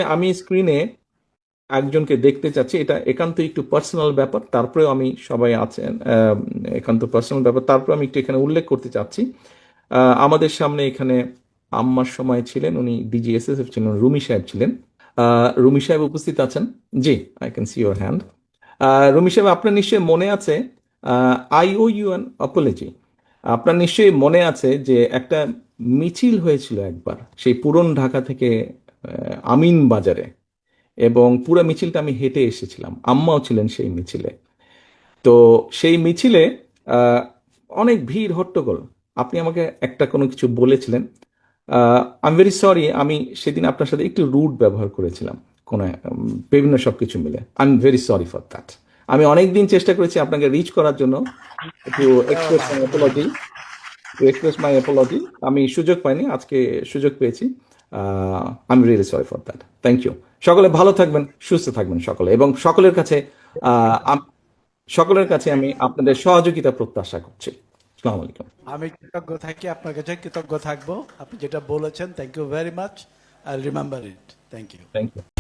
আমি স্ক্রিনে একজনকে দেখতে চাচ্ছি, এটা একান্ত একটু পার্সোনাল ব্যাপার, তারপরে আমি সবাই আছেন, একান্ত পার্সোনাল ব্যাপার, তারপরে আমি একটু এখানে উল্লেখ করতে চাচ্ছি। আমাদের সামনে এখানে আম্মার সময় ছিলেন, উনি ডিজিএসএসএফ ছিলেন, রুমি সাহেব ছিলেন। রুমি সাহেব উপস্থিত আছেন? জি, I can see your hand. Rumi সাহেব, আপনার নিশ্চয়ই মনে আছে, I owe you an apology. আপনার নিশ্চয়ই মনে আছে যে একটা মিছিল হয়েছিল একবার সেই পুরন ঢাকা থেকে আমিন বাজারে, এবং পুরো মিছিলটা আমি হেঁটে এসেছিলাম, আম্মাও ছিলেন সেই মিছিলে। তো সেই মিছিলে আহ, অনেক ভিড় হট্টগোল। আপনি আমাকে একটা কোনো কিছু বলেছিলেন। আই এম ভেরি সরি, আমি সেদিন আপনার সাথে একটু রুড ব্যবহার করেছিলাম, কোনো বিভিন্ন সব কিছু মিলে। I am very sorry for that. আমি অনেক দিন চেষ্টা করেছি আপনাকে রিচ করার জন্য, একটু এক্সপ্রেস মাই অ্যাপোলজি, আমি সুযোগ পাইনি, আজকে সুযোগ পেয়েছি। I am really sorry for that. Thank you. সকলে ভালো থাকবেন, সুস্থ থাকবেন সকলে, এবং আহ, আম- সকলের কাছে আমি আপনাদের সহযোগিতা প্রত্যাশা করছি। আসসালামু আলাইকুম। আমি কৃতজ্ঞ থাকি, আপনার কাছে কৃতজ্ঞ থাকবো। আপনি যেটা বলেছেন, thank you very much. I remember it. Thank you. Thank you.